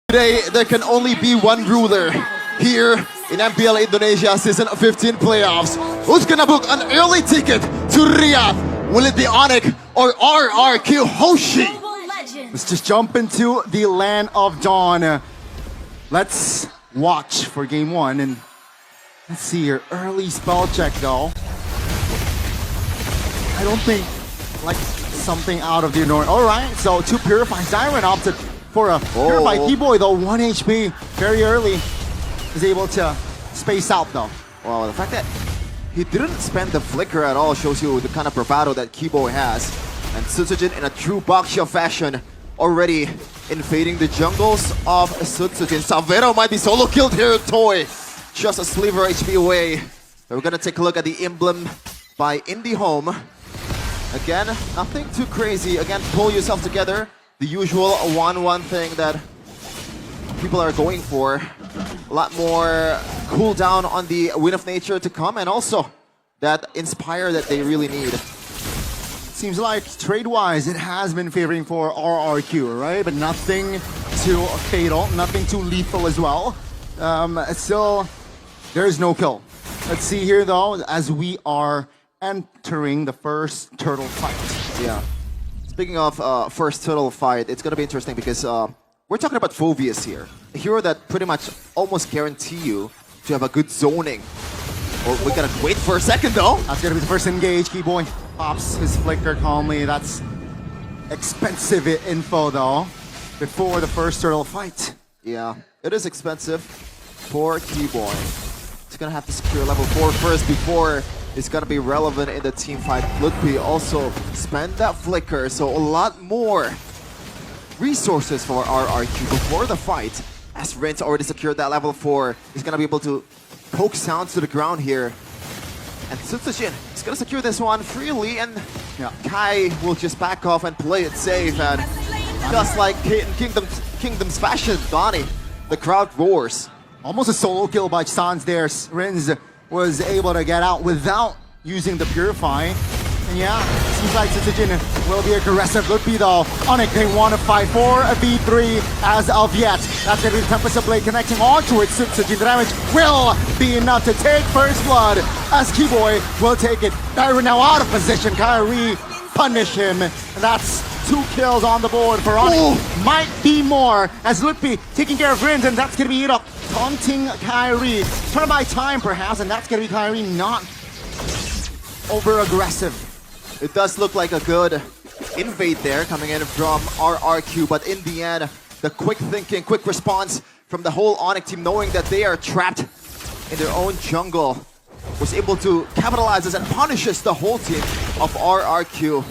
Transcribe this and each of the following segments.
Today, there can only be one ruler here in MPL Indonesia Season 15 playoffs. Who's gonna book an early ticket to Riyadh? Will it be Onyx or RRQ Hoshi? Let's just jump into the land of dawn. Let's watch for game one, and let's see your early spell check though. I don't think like something out of the ordinary. All right, so two Purify. Siren opted for a Purify Keyboy though, 1 HP very early. Is able to space out though. Well, the fact that he didn't spend the flicker at all shows you the kind of bravado that Keyboy has. And Sutsujin in a true Baksha fashion already invading the jungles of Sutsujin. Salvero might be solo killed here, Toy. Just a sliver HP away. We're gonna take a look at the emblem by IndyHome. Again, nothing too crazy. Again, pull yourself together. The usual 1-1 thing that people are going for. A lot more cooldown on the Wind of Nature to come, and also that Inspire that they really need. Seems like trade-wise, it has been favoring for RRQ, right? But nothing too fatal, nothing too lethal as well. Still, there is no kill. Let's see here though, as we are entering the first turtle fight. Yeah. Speaking of first turtle fight, it's gonna be interesting because we're talking about Phoveus here. A hero that pretty much almost guarantee you to have a good zoning. Well, we gotta wait for a second though. That's gonna be the first engage. Keyboy pops his flicker calmly. That's expensive info though, before the first turtle fight. Yeah, it is expensive for Keyboy. He's gonna have to secure level 4 first before it's gonna be relevant in the team fight. Ludwig also spend that flicker, so a lot more resources for RRQ before the fight. As Rince already secured that level 4, he's gonna be able to poke sounds to the ground here. And Sutsujin is gonna secure this one freely, and Kai will just back off and play it safe. And just like Kingdom's fashion, Donnie, the crowd roars. Almost a solo kill by Sans there. Rinz was able to get out without using the Purify. And yeah, seems like Sutsujin will be aggressive. Ludwig though, Onyx, they want to fight for a V3 as of yet. That's going to be the Tempest of Blade connecting onto it. Sutsujin, the damage will be enough to take first blood as Keyboy will take it. Kyrie now out of position. Kyrie punish him. And that's 2 kills on the board for Onyx. Might be more as Ludwig taking care of Rinz, and that's going to be it up. Taunting Kyrie. Turn by time perhaps, and that's going to be Kyrie not over aggressive. It does look like a good invade there coming in from RRQ, but in the end, the quick thinking, quick response from the whole Onyx team, knowing that they are trapped in their own jungle, was able to capitalize this and punishes the whole team of RRQ.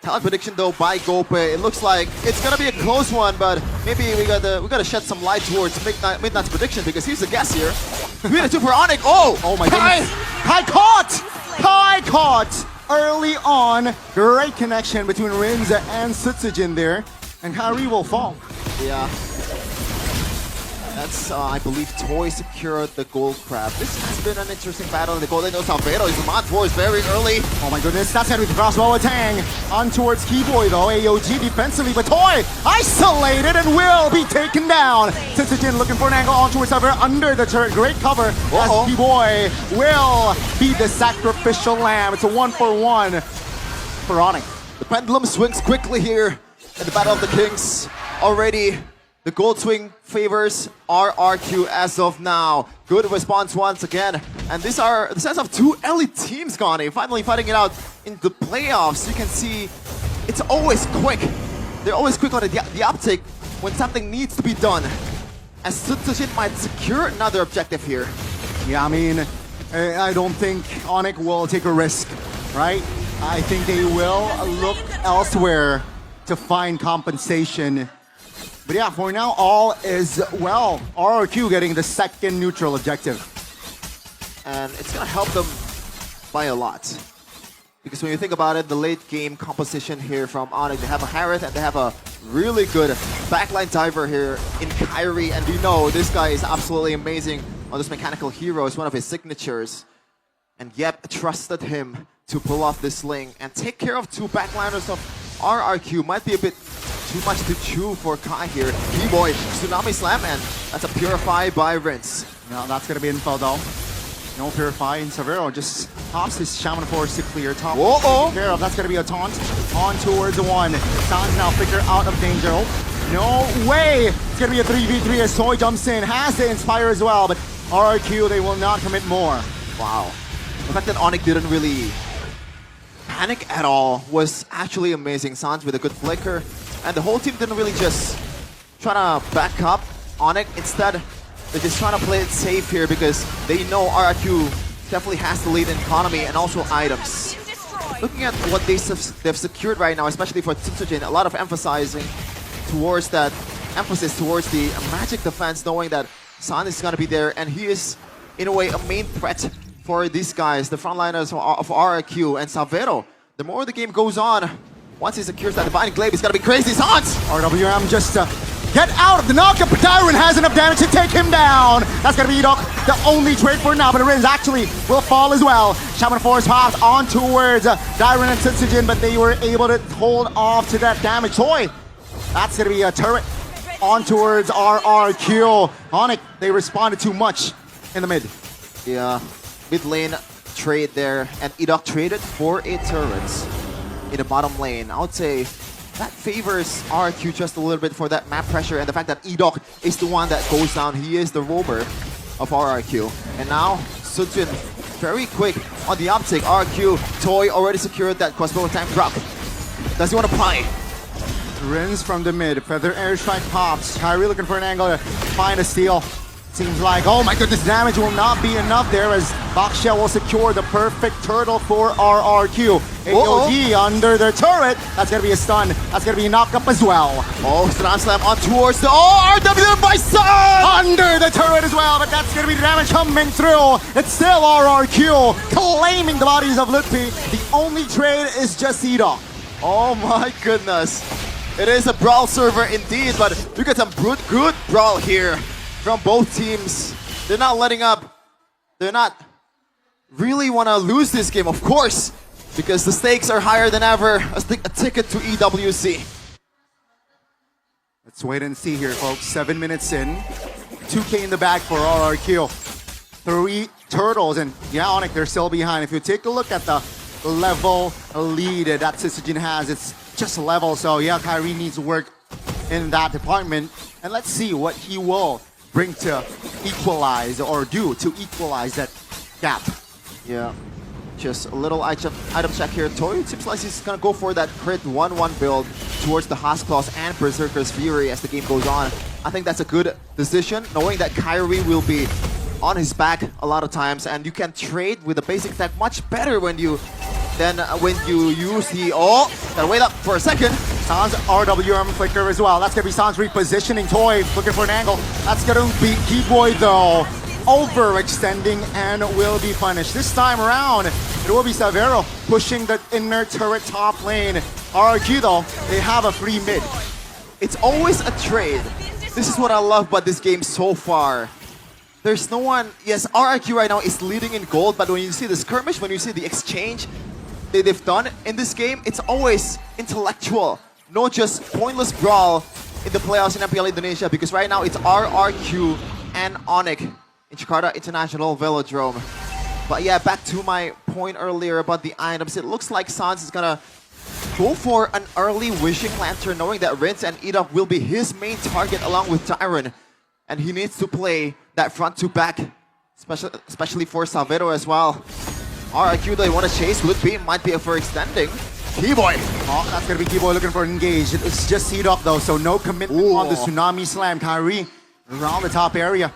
Talent prediction though by Gope, it looks like it's gonna be a close one, but maybe we gotta shed some light towards Midnight's prediction because he's the guest here. 3-2 for Onyx. Oh my goodness. Kai caught early on. Great connection between Rinza and Sutsujin there, and Kyrie will fall. Yeah. That's, I believe, Toy secured the gold crab. This has been an interesting battle in the gold. No Salvero is Mod Force very early. Oh my goodness, that's gonna be the crossbow Tang on towards Keyboy though. AOG defensively, but Toy isolated and will be taken down. Sutsujin looking for an angle on towards Salvero under the turret. Great cover as Keyboy will be the sacrificial lamb. It's a 1-for-1 for Onyx. The pendulum swings quickly here in the Battle of the Kings. Already the gold swing favors RRQ as of now. Good response once again. And these are the sense of 2 elite teams, Connie, finally fighting it out in the playoffs. You can see it's always quick. They're always quick on the uptake when something needs to be done. As Sutsujin might secure another objective here. Yeah, I mean, I don't think Onyx will take a risk, right? I think they will look elsewhere to find compensation. But yeah, for now, all is well. RRQ getting the second neutral objective. And it's going to help them by a lot. Because when you think about it, the late game composition here from Onyx, they have a Harith and they have a really good backline diver here in Kyrie. And you know, this guy is absolutely amazing on this mechanical hero. It's one of his signatures. And Yep trusted him to pull off this sling and take care of 2 backliners of RRQ. Might be a bit too much to chew for Kai here. Keyboy, Tsunami Slam, and that's a Purify by Rince. Now that's gonna be info though. No Purify, and Savero just pops his Shaman Force to clear top. Whoa! Care of. That's gonna be a taunt on towards the one. Sans now Flicker out of danger. Oh, no way! It's gonna be a 3v3 as Toy jumps in. Has the Inspire as well, but RRQ, they will not commit more. Wow. The fact that Onyx didn't really panic at all was actually amazing. Sans with a good flicker, and the whole team didn't really just try to back up Onyx. Instead, they're just trying to play it safe here because they know RRQ definitely has the lead in economy and also items. Looking at what they've secured right now, especially for Tsujin, a lot of emphasis towards the magic defense, knowing that San is going to be there, and he is, in a way, a main threat for these guys, the frontliners of RRQ and Savero. The more the game goes on, once he secures that Divine Glaive, it's going to be crazy. Sans! RWM just get out of the knockup, but Dyron has enough damage to take him down. That's gonna be Edok, the only trade for now, but Rinz actually will fall as well. Shaman Force pops on towards Dyron and Tsujin, but they were able to hold off to that damage. Toy, that's gonna be a turret on towards RRQ. Onyx, they responded too much in the mid. Yeah, mid lane trade there, and Edok traded for a turret in the bottom lane. I would say that favors RRQ just a little bit for that map pressure, and the fact that Edok is the one that goes down. He is the roamer of RRQ. And now, Sujin very quick on the uptick. RRQ, Toy already secured that crossbow time drop. Does he want to pry? Rinz from the mid, Feather Airstrike pops. Kyrie looking for an angle to find a steal. Seems like, oh my goodness, damage will not be enough there as Boxshell will secure the perfect turtle for RRQ. AOD under their turret. That's gonna be a stun. That's gonna be a knock up as well. Oh, Stun Slam on towards the RWM by Sun! Under the turret as well, but that's gonna be the damage coming through. It's still RRQ claiming the bodies of Lutpi. The only trade is just Edok. Oh my goodness. It is a brawl server indeed, but we got some good brawl here from both teams. They're not letting up. They're not really want to lose this game, of course, because the stakes are higher than ever. A ticket to EWC. Let's wait and see here, folks. 7 minutes in. 2K in the bag for RRQ. 3 turtles, and yeah, Onyx, they're still behind. If you take a look at the level lead that Tsujin has, it's just a level. So yeah, Kyrie needs to work in that department. And let's see what he will bring to equalize or do to equalize that gap. Yeah, just a little item check here. Toy seems like he's gonna go for that crit 1-1 build towards the Hospitals and Berserker's Fury as the game goes on. I think that's a good decision, knowing that Kyrie will be on his back a lot of times, and you can trade with the basic attack much better when you use the gotta wait up for a second. Sans RWM flicker as well. That's gonna be Sans repositioning. Toy looking for an angle. That's gonna be Keyboy though, overextending and will be punished. This time around, it will be Savero pushing the inner turret top lane. RRQ though, they have a free mid. It's always a trade. This is what I love about this game so far. There's no one. Yes, RRQ right now is leading in gold, but when you see the skirmish, when you see the exchange they've done in this game, it's always intellectual. No just pointless brawl in the playoffs in MPL Indonesia, because right now it's RRQ and Onyx in Jakarta International Velodrome. But yeah, back to my point earlier about the items. It looks like Sans is gonna go for an early Wishing Lantern, knowing that Rince and Edok will be his main target along with Tyron. And he needs to play that front to back, especially for Savero as well. RRQ, they want to chase. Lutpi might be for extending. Keyboy. Oh, that's gonna be Keyboy looking for an engage. It's just Edok though, so no commitment on the Tsunami Slam. Kyrie around the top area.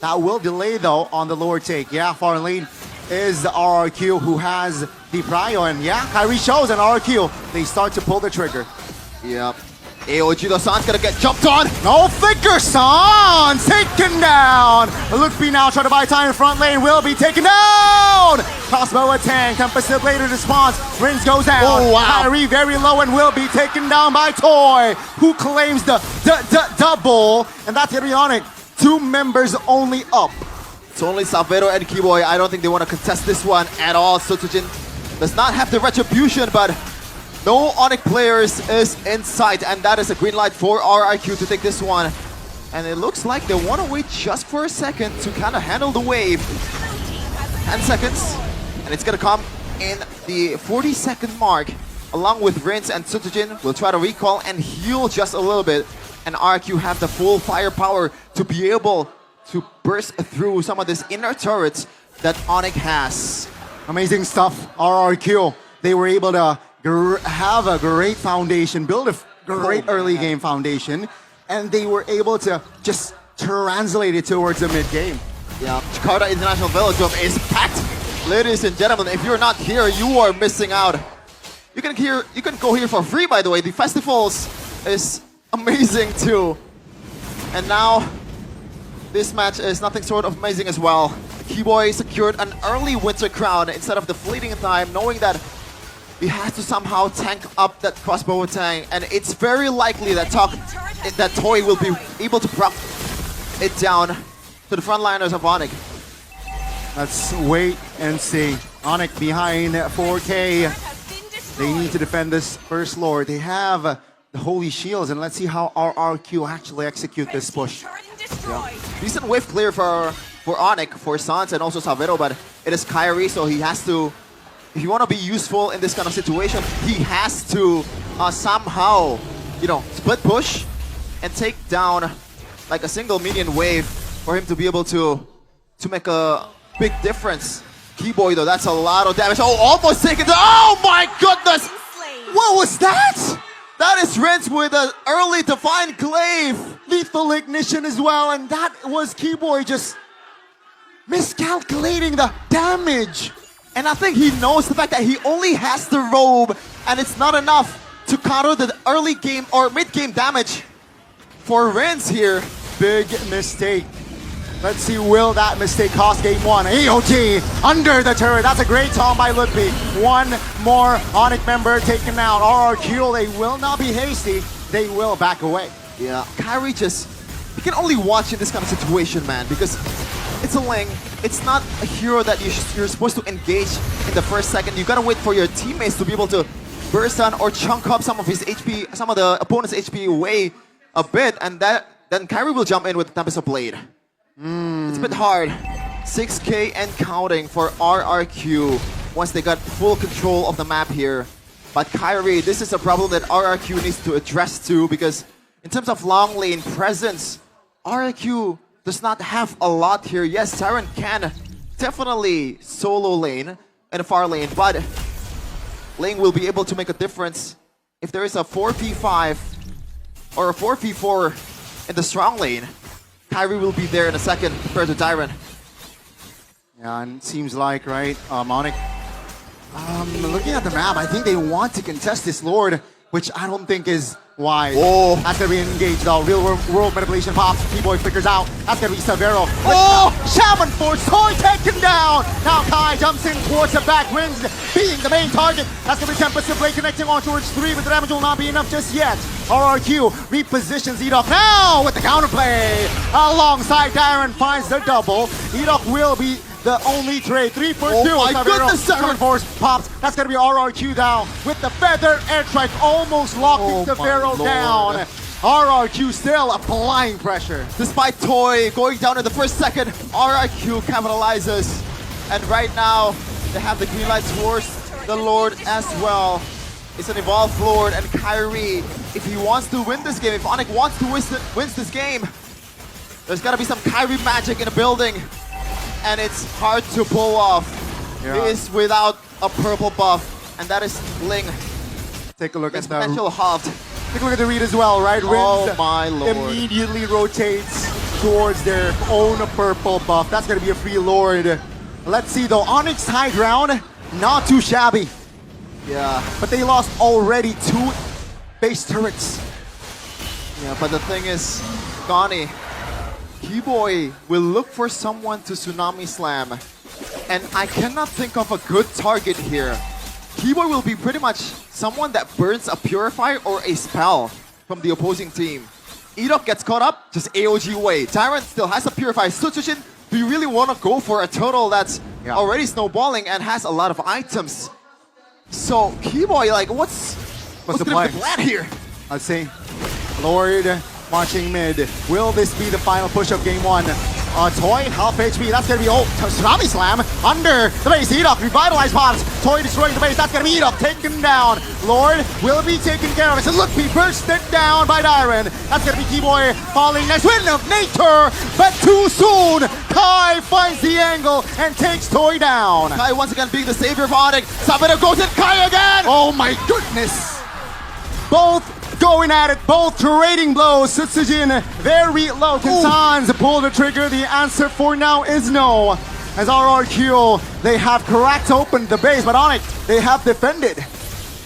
That will delay though on the lower take. Yeah, far lane is the RRQ who has the prio, and yeah, Kyrie shows an RRQ. They start to pull the trigger. Yep. AOG, the Sans gonna get jumped on. No flicker, Sans taken down. Lutpi now trying to buy time in front lane, will be taken down. Crossbow attack, Tempest Blade response. Rinz goes down. Oh, wow. Kyrie very low and will be taken down by Toy, who claims the double, and that's gonna be Onyx. 2 members only up. It's only Savero and Keyboy. I don't think they want to contest this one at all. Tsujin does not have the retribution, but No Onyx players is in sight, and that is a green light for RRQ to take this one. And it looks like they want to wait just for a second to kind of handle the wave. 10 seconds, and it's gonna come in the 40-second mark, along with Rince and Sutsujin. Will try to recall and heal just a little bit, and RRQ have the full firepower to be able to burst through some of these inner turrets that Onyx has. Amazing stuff, RRQ. They were able to have a great foundation, build a great early game foundation, and they were able to just translate it towards the mid game. Yeah, Jakarta International Velodrome is packed. Ladies and gentlemen, if you're not here, you are missing out. You can go here for free, by the way. The festivals is amazing too. And now, this match is nothing short of amazing as well. Keyboy secured an early winter crown instead of the fleeting time, knowing that he has to somehow tank up that crossbow attack, and it's very likely that Toy will be able to proc it down to the frontliners of Onyx. Let's wait and see. Onyx behind 4K. They need to defend this first lord. They have the holy shields, and let's see how RRQ actually execute this push. Yeah. Decent wave clear for Onyx, for Sans, and also Salvero, but it is Kyrie, so he has to, if you want to be useful in this kind of situation, he has to somehow, split push and take down like a single minion wave for him to be able to make a big difference. Keyboy though, that's a lot of damage. Oh, almost taken down. Oh my goodness! What was that? That is Rince with an early Divine Glaive. Lethal ignition as well, and that was Keyboy just miscalculating the damage. And I think he knows the fact that he only has the robe, and it's not enough to counter the early game or mid game damage for Rince here. Big mistake. Let's see, will that mistake cost game one? AOT under the turret. That's a great taunt by Ludwig. One more Onyx member taken out. RRQ, they will not be hasty. They will back away. Yeah, Kyrie he can only watch in this kind of situation, man, because it's a Ling. It's not a hero that you're supposed to engage in the first second. You gotta wait for your teammates to be able to burst on or chunk up some of his HP, some of the opponent's HP away a bit, and then Kyrie will jump in with the Tempest of Blade. It's a bit hard. 6K and counting for RRQ once they got full control of the map here. But Kyrie, this is a problem that RRQ needs to address too, because in terms of long lane presence, RRQ does not have a lot here. Yes, Tyrant can definitely solo lane and a far lane, but Ling will be able to make a difference if there is a 4v5 or a 4v4 in the strong lane. Kyrie will be there in a second compared to Tyrant. Yeah, and it seems like, right, Onyx, looking at the map, I think they want to contest this Lord, which I don't think is wise. Oh. That's gonna be engaged though. Real world manipulation pops. Keyboy flickers out. That's gonna be Salvero. Oh! Shaman Force, Toy taken down. Now Kai jumps in towards the back, Rince being the main target. That's gonna be Tempest of Blade connecting on towards 3, but the damage will not be enough just yet. RRQ repositions Edok now with the counterplay. Alongside Darren finds the double. Edok will be the only trade. 3 for 2. Oh my goodness, Shaman Force pops. That's gonna be RRQ down with the Feather Airstrike almost locking the Pharaoh down. RRQ still applying pressure. Despite Toy going down in the first second, RRQ capitalizes. And right now, they have the green light towards the Lord as well. It's an evolved Lord, and Kyrie, if he wants to win this game, if Onyx wants to win this game, there's gotta be some Kyrie magic in the building. And it's hard to pull off. Yeah. He is without a purple buff, and that is Ling. Take a look His at the potential halved. Take a look at the read as well, right? Oh Rince my lord. immediately rotates towards their own purple buff. That's gonna be a free Lord. Let's see though, Onyx high ground, not too shabby. Yeah. But they lost already 2 base turrets. Yeah, but the thing is, Gani, Keyboy will look for someone to Tsunami Slam. And I cannot think of a good target here. Keyboy will be pretty much someone that burns a Purifier or a spell from the opposing team. Edok gets caught up, just AOG away. Tyrant still has a Purifier. Sutsujin, do you really want to go for a turtle that's already snowballing and has a lot of items? So Keyboy, like, what's What's the gonna play? be the plan here? Let's see. Lord marching mid. Will this be the final push of game one? Toy, half HP, that's gonna be Tsunami Slam under the base. Edok, revitalized pods. Toy destroying the base, that's gonna be Edok, taken down. Lord will be taken care of. It's a look, be bursted down by Dyron. That's gonna be Keyboy falling next. Wind of Nature, but too soon. Kai finds the angle and takes Toy down. Kai once again being the savior of Onyx. Sabino goes in, Kai again! Oh my goodness! Both going at it, both trading blows. Sutsujin very low. Can Sans pull the trigger? The answer for now is no. As RRQ, they have cracked open the base, but Onyx, they have defended.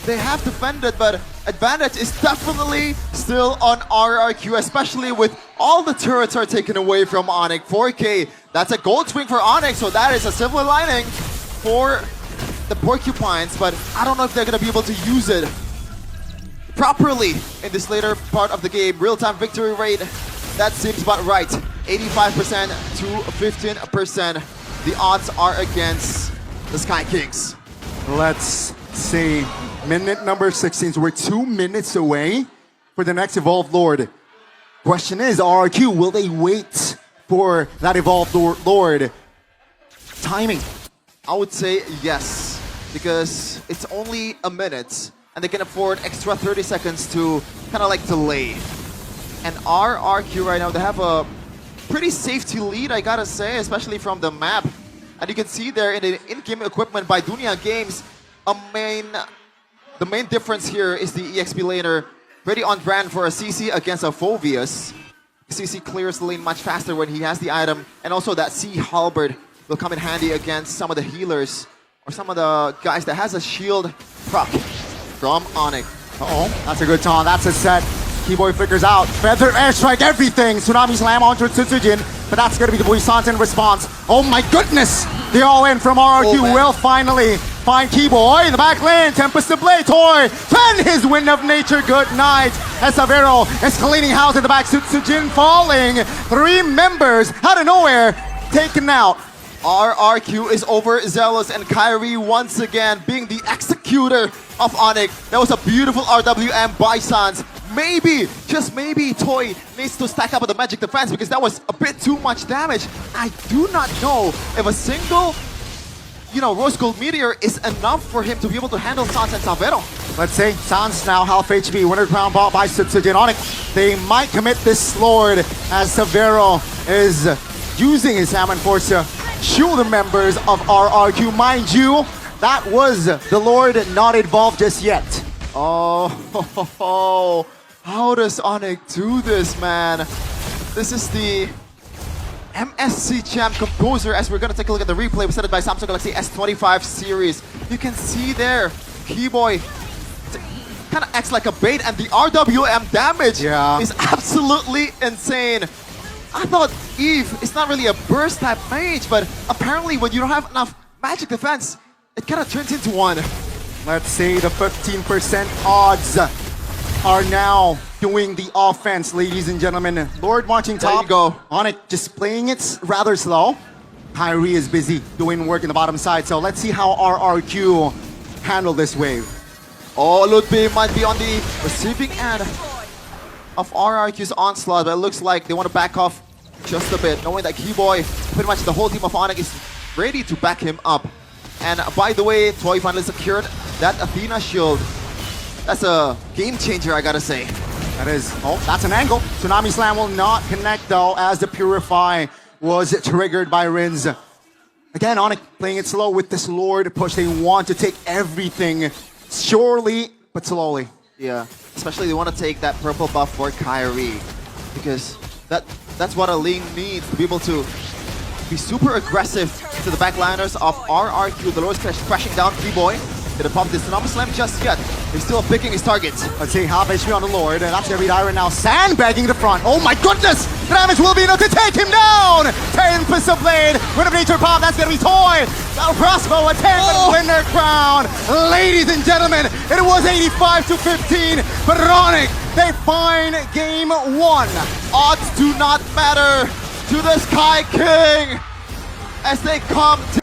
They have defended, but advantage is definitely still on RRQ, especially with all the turrets are taken away from Onyx. 4K, that's a gold swing for Onyx, so that is a silver lining for the Porcupines, but I don't know if they're going to be able to use it properly in this later part of the game. Real-time victory rate, that seems about right. 85% to 15%. The odds are against the Sky Kings. Let's see. Minute number 16. So we're 2 minutes away for the next Evolved Lord. Question is, RRQ, will they wait for that Evolved Lord? Timing. I would say yes, because it's only a minute and they can afford extra 30 seconds to kind of like delay. And RRQ right now, they have a pretty safety lead, I gotta say, especially from the map. And you can see there in the in-game equipment by Dunia Games, the main difference here is the EXP laner pretty on brand for a CC against a Phoveus. CC clears the lane much faster when he has the item, and also that Sea Halberd will come in handy against some of the healers or some of the guys that has a shield proc from Onyx. That's a good taunt. That's a set. Keyboy figures out. Feather airstrike everything. Tsunami slam onto Tsujin. But that's going to be the Buisan's in response. Oh my goodness! The all-in from RRQ will finally find Keyboy in the back lane. Tempest to Blade. Toy. 10 his Wind of Nature. Good night. As Savero escalating house in the back. Tsujin falling. 3 members out of nowhere taken out. RRQ is overzealous, and Kyrie once again being the executor of Onyx. That was a beautiful RWM by Sans. Maybe, just maybe, Toy needs to stack up with the magic defense because that was a bit too much damage. I do not know if a single, Rose Gold Meteor is enough for him to be able to handle Sans and Savero. Let's say Sans now half HP. Winter Crown bought by Tsujin. Onyx, they might commit this Lord as Savero is using his Salmon Force to shield the members of RRQ. Mind you, that was the Lord not evolved just yet. Oh, how does Onyx do this, man? This is the MSC Champ Composer, as we're gonna take a look at the replay presented by Samsung Galaxy S25 series. You can see there, Keyboy kind of acts like a bait, and the RWM damage is absolutely insane. I thought Eve is not really a burst type mage, but apparently when you don't have enough magic defense, it kind of turns into one. Let's see, the 15% odds are now doing the offense, ladies and gentlemen. Lord marching top. There you go. Onyx just playing it rather slow. Kyrie is busy doing work in the bottom side, so let's see how RRQ handle this wave. Oh, Ludwig might be on the receiving end of RRQ's onslaught, but it looks like they want to back off just a bit, knowing that Keyboy, pretty much the whole team of Onyx is ready to back him up. And by the way, Toy finally secured that Athena shield. That's a game changer, I gotta say. That is, that's an angle. Tsunami Slam will not connect though, as the Purify was triggered by Rins. Again, Onyx playing it slow with this Lord push. They want to take everything surely, but slowly. Yeah, especially they want to take that purple buff for Kyrie, because that's what a lane needs to be able to be super aggressive to the backliners of RRQ. The Lord's crashing down Keyboy. Didn't pop this Tsunami Slam just yet. He's still picking his targets. Let's see, half HP on the Lord, and that's gonna be Dyron now sandbagging the front. Oh my goodness! The damage will be enough to take him down! 10 Pistol Blade, Wind of Nature pop, that's gonna be Toy! The crossbow attack with Winter Crown! Ladies and gentlemen, it was 85 to 15, but Onyx, they find game 1. Odds do not matter to the Sky King as they come to